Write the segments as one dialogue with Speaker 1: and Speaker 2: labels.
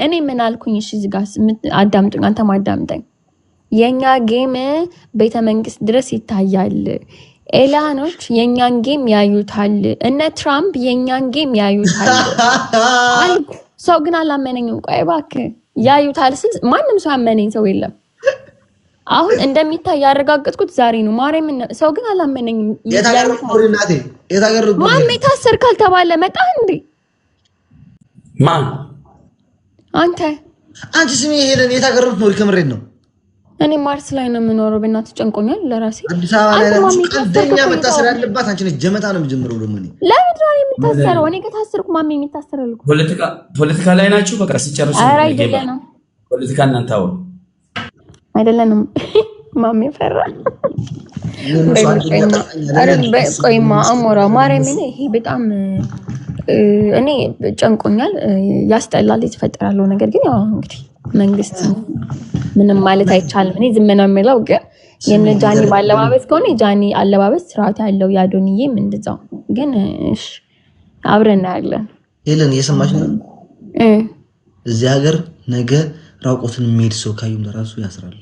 Speaker 1: እኔ ምን አልኩኝ? እሺ እዚህ ጋር አዳምጡኝ፣ አንተ ማዳምጠኝ። የኛ ጌም ቤተ መንግስት ድረስ ይታያል። ኤላኖች የኛን ጌም ያዩታል። እነ ትራምፕ የኛን ጌም ያዩታል አልኩ። ሰው ግን አላመነኝም። ቆይ እባክህ ያዩታል ስል ማንም ሰው ያመነኝ ሰው የለም። አሁን እንደሚታይ ያረጋግጥኩት ዛሬ ነው። ማርያም ሰው ግን አላመነኝም። ማሜ ታሰር ካልተባለ መጣ እንዴ?
Speaker 2: ማን
Speaker 1: አንተ
Speaker 3: ስሚ ሄለን የታገሩት ነው ከምሬን ነው።
Speaker 1: እኔ ማርስ ላይ ነው የምኖረው። በእናትህ ጨንቆኛል ለራሴ።
Speaker 3: አዲስ አበባ ላይ ቀልደኛ መታሰር ያለባት አንቺ ነሽ። ጀመታ ነው የሚጀምረው ደግሞ እኔ
Speaker 1: ለምንድን ነው የምታሰረው? እኔ ከታሰርኩ ማሜ የሚታሰረው እኮ
Speaker 2: ፖለቲካ ላይ ናችሁ። በቃ ሲጨርሱ ፖለቲካ እናንተ አወሩ አይደለንም።
Speaker 1: ማሜ ፈራ ቆይማ አሞራ ማርያም ይሄ በጣም እኔ ጨንቆኛል፣ ያስጠላል የተፈጠራለው ነገር። ግን ያው እንግዲህ መንግስት ምንም ማለት አይቻልም። እኔ ዝም ነው የምለው። ግን የነ ጃኒ ባለባበስ ከሆነ የጃኒ አለባበስ ስርዓት ያለው ያዶንዬም እንደዛው። ግን እሺ አብረን እናያለን።
Speaker 3: ሄለን እየሰማሽ ነው? እዚህ ሀገር ነገ ራቆትን የሚሄድ ሰው ካዩም ለራሱ ያስራሉ።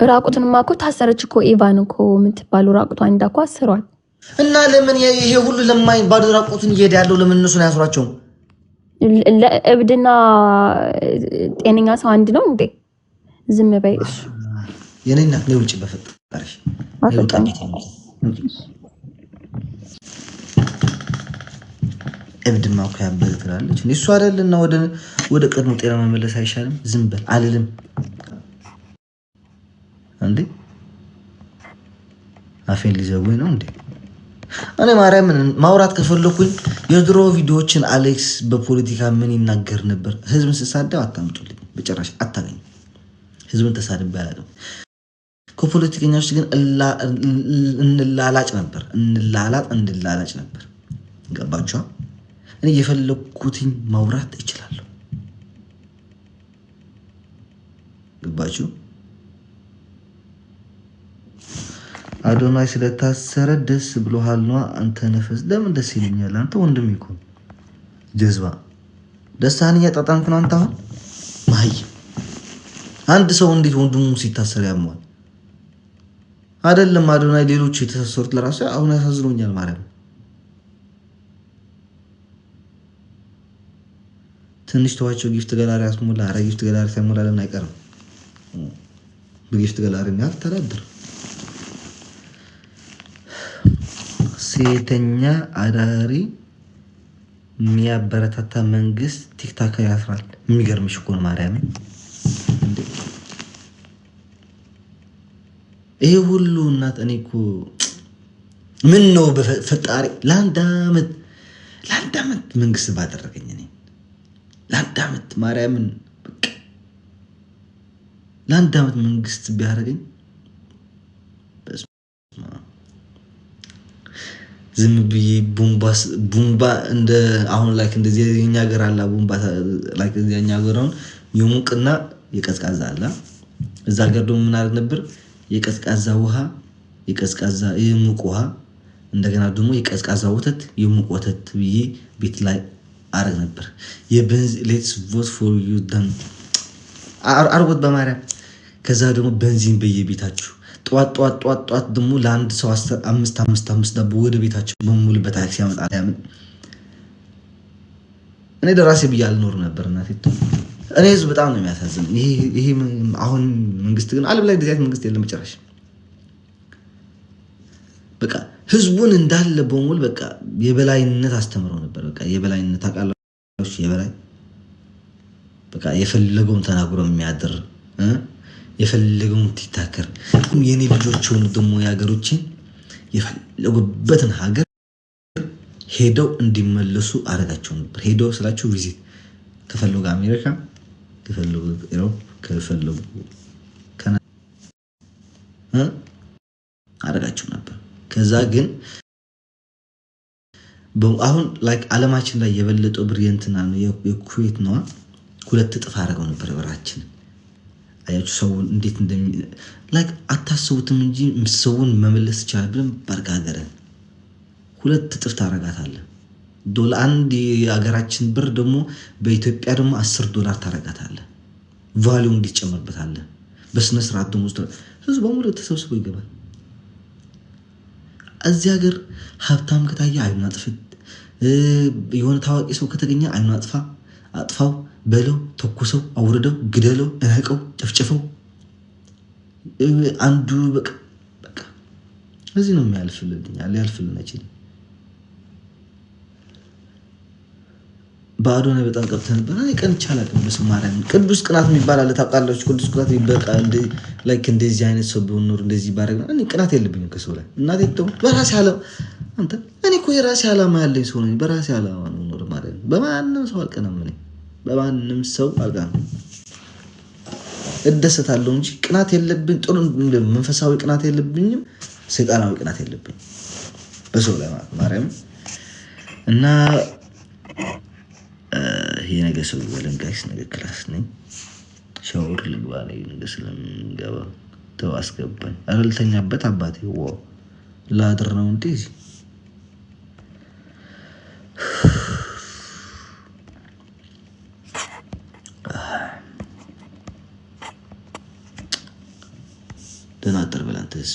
Speaker 1: ራቁትንማ እኮ ታሰረች እኮ ኤቫን እኮ የምትባለው ራቁቷን እንዳኮ አስሯል።
Speaker 3: እና ለምን ይሄ ሁሉ ለማይ ባዶ ራቁትን እየሄደ ያለው ለምን እነሱን አያስሯቸውም?
Speaker 1: እብድና ጤነኛ ሰው አንድ ነው እንዴ? ዝም በይ እሺ።
Speaker 3: የኔና ነው ውጪ በፈጠረሽ እብድማ እኮ ያበደ ትላለች። እሱ አይደልና ወደ ቀድሞ ጤና መመለስ አይሻልም? ዝም በል አልልም እንዴ? አፌን ሊዘጉኝ ነው እንዴ? እኔ ማርያምን ማውራት ከፈለኩኝ የድሮ ቪዲዮዎችን አሌክስ በፖለቲካ ምን ይናገር ነበር? ህዝብን ስሳደብ አታምጡልኝ፣ በጭራሽ አታገኝ። ህዝብን ተሳድቤ አላውቅም። ከፖለቲከኞች ግን እንላላጭ ነበር። ገባችኋ? እኔ የፈለኩትኝ ማውራት እችላለሁ። ገባችሁ? አዶናይ ስለታሰረ ደስ ብሎሃል ነው? አንተ ነፈስ ለምን ደስ ይለኛል? አንተ ወንድም እኮ ጀዝባ ደስታን እያጣጣምክ ነው አንተ። አሁን ማይ አንድ ሰው እንዴት ወንድሙ ሲታሰር ያሟል? አይደለም አዶናይ ሌሎች የተሳሰሩት ለራሱ አሁን ያሳዝኑኛል። ማርያም ትንሽ ተዋቸው። ጊፍት ገላሪ አስሙላ። አረ ጊፍት ገላሪ ሳይሞላ ለምን አይቀርም? በጊፍት ገላሪ ነው ያልተዳደረ ሴተኛ አዳሪ የሚያበረታታ መንግስት ቲክታክ ያስራል። የሚገርምሽ እኮ ነው ማርያም። ይሄ ሁሉ እናት እኔ እኮ ምን ነው በፈጣሪ ለአንድ አመት መንግስት ባደረገኝ እኔ ለአንድ አመት ማርያምን በቃ ለአንድ አመት መንግስት ቢያደርገኝ ዝም ብዬ ቡምባ እንደ አሁን ላይክ እንደዚህ የኛ ሀገር አላ ቡምባ ላይክ የኛ ሀገራውን የሙቅና የቀዝቃዛ አላ እዛ ሀገር ደግሞ ምን አደረግ ነበር? የቀዝቃዛ ውሃ የቀዝቃዛ የሙቅ ውሃ እንደገና ደግሞ የቀዝቃዛ ወተት የሙቅ ወተት ብዬ ቤት ላይ አረግ ነበር። ሌትስ ቮት ፎር ዩ ደም አርጎት በማርያም። ከዛ ደግሞ ቤንዚን በየቤታችሁ ጧት ደግሞ ለአንድ ሰው 5 ዳቦ ወደ ቤታቸው በሙሉ በታክሲ ያመጣል። ያምን እኔ ደራሴ ብዬ አልኖር ነበር እናቴ። እኔ ህዝብ በጣም ነው የሚያሳዝን። ይሄ አሁን መንግስት ግን ዓለም ላይ እንደዚህ አይነት መንግስት የለም ጭራሽ። በቃ ህዝቡን እንዳለ በሙሉ በቃ የበላይነት አስተምረው ነበር። በቃ የበላይነት አቃላሽ የበላይ በቃ የፈለገውን ተናግሮ የሚያድር የፈለገውን ትታከር። የኔ ልጆች ሆኑ ደግሞ ያገሮችን የፈለጉበትን ሀገር ሄደው እንዲመለሱ አረጋቸው ነበር። ሄደው ስላችሁ ቪዚት ከፈለጉ አሜሪካ ከፈለጉ ኢሮፕ ከፈለጉ አረጋቸው ነበር። ከዛ ግን አሁን ላይክ ዓለማችን ላይ የበለጠው ብሪየንትና ነው የኩዌት ነው። 2 እጥፍ አረጋው ነበር ብራችን። አያችሁ ሰውን እንዴት ላይክ አታስቡትም እንጂ ሰውን መመለስ ይችላል ብለን ባርጋገረ 2 እጥፍ ታረጋታለህ። ዶላር አንድ የሀገራችን ብር ደግሞ በኢትዮጵያ ደግሞ $10 ታረጋታለህ ቫልዩ እንዲጨመርበታለህ በስነ ስርዓት ደግሞ ህዝብ በሙሉ ተሰብስቦ ይገባል እዚህ ሀገር ሀብታም ከታየ አይኑን አጥፍት የሆነ ታዋቂ ሰው ከተገኘ አይኑን አጥፋው በለው ተኩሰው አውርደው ግደለው እነቀው ጨፍጨፈው አንዱ በቃ እዚህ ነው የሚያልፍልኛል ያልፍልና ይችላል ባዶ ነው በጣም ቀጥተን ነበር ቀን ይቻላል በስማራን ቅዱስ ቅናት የሚባል አለ ታውቃላችሁ ቅዱስ ቅናት ይበቃ እንደ ላይክ እንደዚህ አይነት ሰው ቢኖር እንደዚህ ባረግና እኔ ቅናት የለብኝም ከሰው ላይ እናቴ ተው በራሴ አለ አንተ እኔ እኮ የራሴ አላማ ያለኝ ሰው ነኝ በራሴ አላማ ነው ኖር ማለት ነው በማንም ሰው አልቀናም እኔ በማንም ሰው አልቀናም እደሰታለሁ እንጂ ቅናት የለብኝ ጥሩ መንፈሳዊ ቅናት የለብኝም ሰይጣናዊ ቅናት የለብኝ በሰው ላይ ማርያም እና ይሄ ነገር ሰው ወለን ጋይስ ነገር ክላስ ነኝ ሻወር ልግባ ላይ ነገር ስለምንገባ ተው አስገባኝ አልተኛበት አባቴ ዋው ላድር ነው እንዴ ደናደር በላንተስ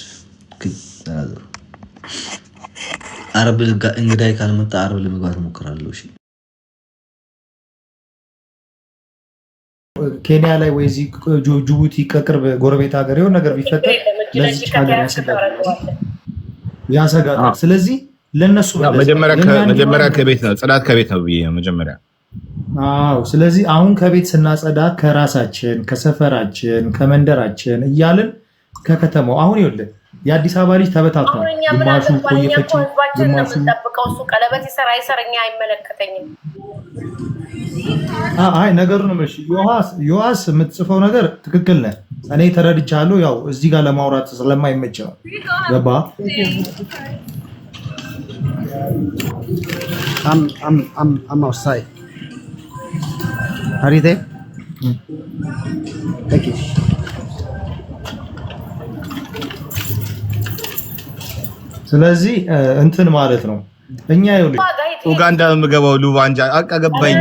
Speaker 3: ከዛው አረብ እንግዳይ ካልመጣ አረብ ለመግባት ሞክራለሁ እሺ
Speaker 4: ኬንያ ላይ ወይ እዚህ ጅቡቲ ከቅርብ ጎረቤት ሀገር የሆነ ነገር ቢፈጠር ለዚህ ሀገር ያሰጋታል ስለዚህ ለነሱ
Speaker 5: መጀመሪያ ከቤት ነው ጽዳት ከቤት ነው ብዬ መጀመሪያ
Speaker 4: አዎ ስለዚህ አሁን ከቤት ስናጸዳ ከራሳችን ከሰፈራችን ከመንደራችን እያልን ከከተማው አሁን ይኸውልህ የአዲስ አበባ ልጅ ተበታቷል ግማሹ ቆየፈች ግማሹ
Speaker 6: ተጠብቀው እሱ ቀለበት ይሰራ ይሰርኛ አይመለከተኝም
Speaker 4: አይ ነገሩ ነው እሺ ዮሐስ የምትጽፈው ነገር ትክክል ነህ እኔ ተረድቻለሁ ያው እዚህ ጋር ለማውራት ስለማይመች ነው ገባ
Speaker 7: I'm outside. Are you there? Thank you.
Speaker 4: ስለዚህ እንትን ማለት ነው እኛ ይኸውልህ
Speaker 5: ኡጋንዳ የምገባው ሉባንጃ አቀገባኝ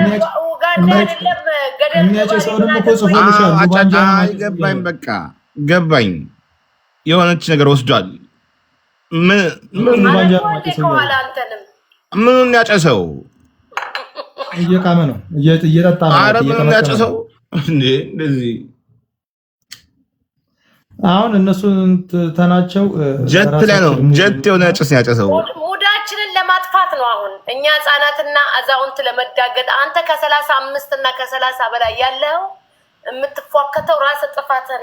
Speaker 4: የሚያጨሰው ደግሞ እኮ ጽፎልሻል ሉባንጃ
Speaker 5: ገባኝ በቃ ገባኝ የሆነች ነገር ወስዷል ምን ያጨሰው
Speaker 4: እየቃመ ነው እየጠጣ ነው
Speaker 5: ምን ያጨሰው እንዴ እንደዚህ
Speaker 4: አሁን እነሱ ተናቸው
Speaker 5: ጀት ላይ ነው ጀት የሆነ ጭስ ያጨሰው
Speaker 6: ሙዳችንን ለማጥፋት ነው አሁን እኛ ህፃናትና አዛውንት ለመዳገጥ አንተ ከ35 እና ከ30 በላይ ያለው የምትፏከተው ራስ ጥፋትን